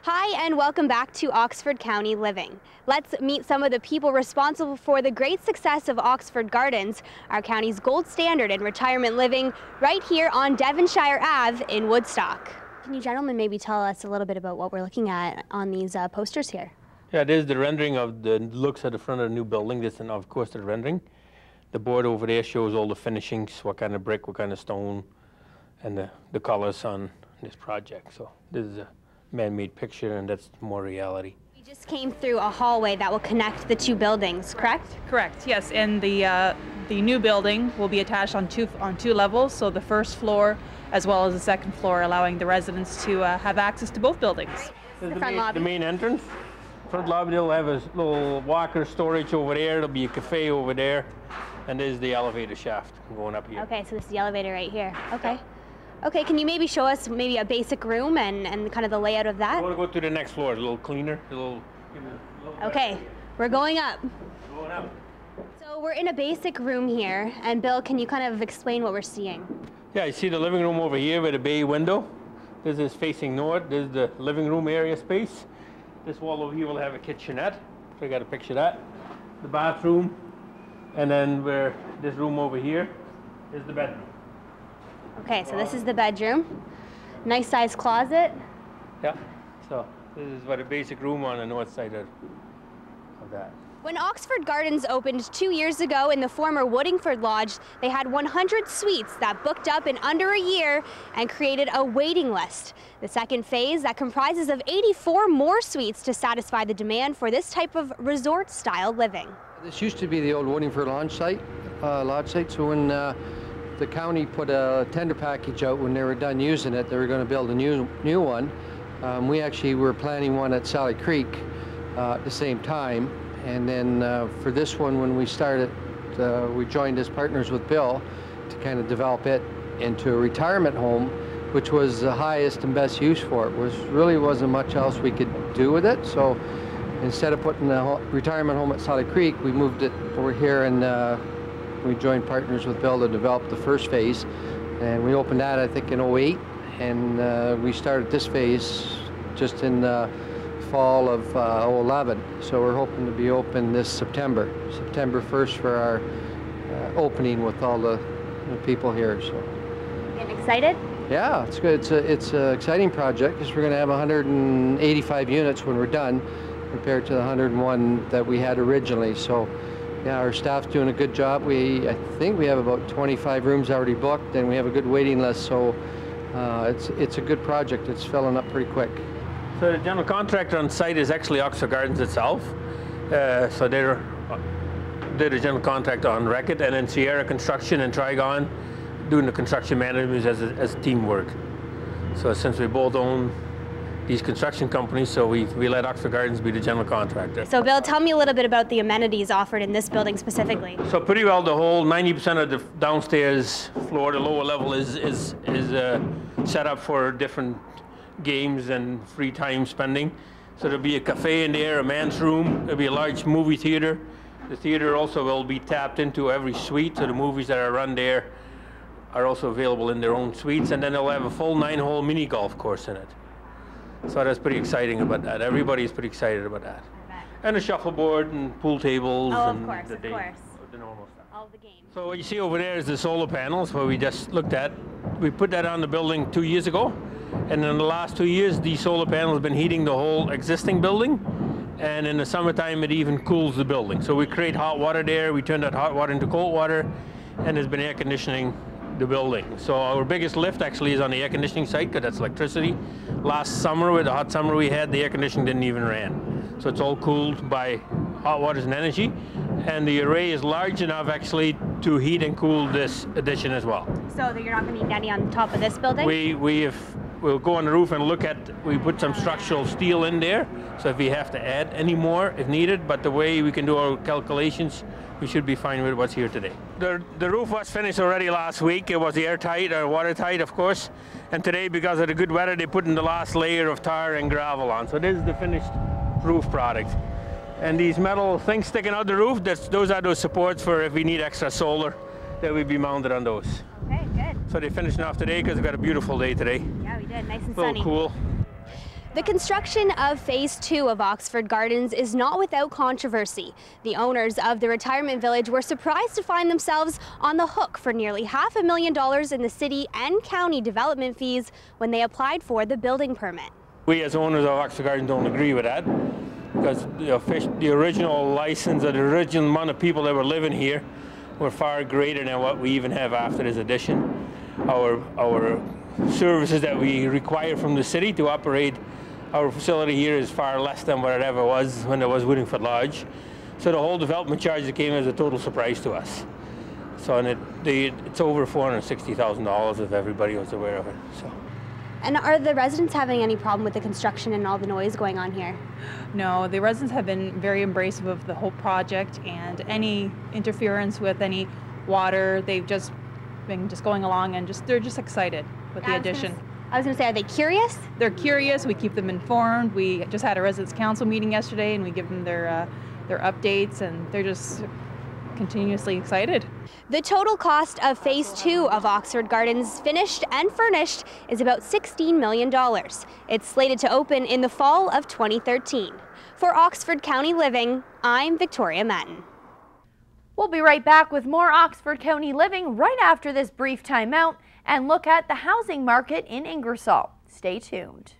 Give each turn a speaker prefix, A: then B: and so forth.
A: Hi, and welcome back to Oxford County Living. Let's meet some of the people responsible for the great success of Oxford Gardens, our county's gold standard in retirement living, right here on Devonshire Ave in Woodstock. Can you gentlemen maybe tell us a little bit about what we're looking at on these posters here?
B: Yeah, there's the rendering of the looks at the front of the new building. This, and of course, the rendering. The board over there shows all the finishings, what kind of brick, what kind of stone, and the colors on this project. So this is a man-made picture, and that's more reality.
A: We just came through a hallway that will connect the two buildings, correct?
C: Correct, yes, and the new building will be attached on two levels, so the first floor as well as the second floor, allowing the residents to have access to both buildings.
A: The front lobby.
B: The main entrance. Front lobby, they'll have a little walker storage over there, there'll be a cafe over there, and there's the elevator shaft going up here.
A: Okay, so this is the elevator right here. Okay. Okay, can you maybe show us maybe a basic room and kind of the layout of that?
B: I want to go to the next floor, a little cleaner,
A: Okay, we're going up.
B: Going up.
A: So we're in a basic room here, and Bill, can you kind of explain what we're seeing?
B: Yeah, you see the living room over here with a bay window. This is facing north. This is the living room area space. This wall over here will have a kitchenette. So you got to picture that. The bathroom, and then where this room over here is the bedroom.
A: Okay, so this is the bedroom. Nice sized closet.
B: Yeah, so this is what a basic room on the north side of that.
A: When Oxford Gardens opened 2 years ago in the former Woodingford Lodge, they had 100 suites that booked up in under a year and created a waiting list. The second phase that comprises of 84 more suites to satisfy the demand for this type of resort-style living.
D: This used to be the old Woodingford Lodge site. So when the county put a tender package out when they were done using it, they were going to build a new one. We actually were planning one at Sally Creek at the same time. And then for this one, when we started, we joined as partners with Bill to kind of develop it into a retirement home, which was the highest and best use for it. Really wasn't much else we could do with it. So instead of putting the retirement home at Sally Creek, we moved it over here, and we joined partners with Bill to develop the first phase. And we opened that, I think, in '08, and we started this phase just in fall of '11, so we're hoping to be open this September 1st for our opening with all the people here. So,
A: Getting excited?
D: Yeah, it's good. It's an exciting project because we're going to have 185 units when we're done, compared to the 101 that we had originally. So, yeah, our staff's doing a good job. I think we have about 25 rooms already booked, and we have a good waiting list. So, it's a good project. It's filling up pretty quick.
B: So the general contractor on site is actually Oxford Gardens itself. So they're the general contractor on record, and then Sierra Construction and Trigon doing the construction management as teamwork. So since we both own these construction companies, so we let Oxford Gardens be the general contractor.
A: So Bill, tell me a little bit about the amenities offered in this building specifically.
B: So pretty well the whole 90% of the downstairs floor, the lower level is set up for different games and free time spending. So there'll be a cafe in there, a man's room, there'll be a large movie theater. The theater also will be tapped into every suite, so the movies that are run there are also available in their own suites, and then they'll have a full 9-hole mini golf course in it. So that's pretty exciting about that. Everybody's pretty excited about that. And a shuffleboard and pool tables.
A: Oh,
B: and
A: of course.
B: The normal stuff.
A: All the games.
B: So what you see over there is the solar panels, what we just looked at. We put that on the building 2 years ago. And in the last 2 years, these solar panels have been heating the whole existing building. And in the summertime, it even cools the building. So we create hot water there, we turn that hot water into cold water, and there's been air conditioning the building. So our biggest lift actually is on the air conditioning side, because that's electricity. Last summer, with the hot summer we had, the air conditioning didn't even ran. So it's all cooled by hot waters and energy. And the array is large enough actually to heat and cool this addition as well.
A: So that you're not going to need any on top of this building?
B: We'll go on the roof and look at, we put some structural steel in there, so if we have to add any more if needed, but the way we can do our calculations, we should be fine with what's here today. The roof was finished already last week. It was airtight or watertight, of course, and today, because of the good weather, they put in the last layer of tar and gravel on. So this is the finished roof product. And these metal things sticking out the roof, those are those supports for if we need extra solar, that would be mounted on those.
A: Okay, good.
B: So they finished off today because we got a beautiful day today.
A: Yeah, we did. Nice and
B: sunny. A little cool.
A: The construction of Phase 2 of Oxford Gardens is not without controversy. The owners of the retirement village were surprised to find themselves on the hook for nearly $500,000 in the city and county development fees when they applied for the building permit.
B: We as owners of Oxford Gardens don't agree with that, because the original license or the original amount of people that were living here were far greater than what we even have after this addition. Our services that we require from the city to operate our facility here is far less than what it ever was when there was Woodingford Lodge. So the whole development charge that came as a total surprise to us. So it's over $460,000 if everybody was aware of it. So.
A: And are the residents having any problem with the construction and all the noise going on here?
C: No, the residents have been very embracive of the whole project, and any interference with any water, they've just been going along and they're just excited with the addition.
A: I was going to say, are they curious?
C: They're curious. We keep them informed. We just had a residents council meeting yesterday, and we give them their updates, and they're just continuously excited.
A: The total cost of Phase 2 of Oxford Gardens, finished and furnished, is about $16 million. It's slated to open in the fall of 2013. For Oxford County Living, I'm Victoria Matten.
E: We'll be right back with more Oxford County Living right after this brief timeout and look at the housing market in Ingersoll. Stay tuned.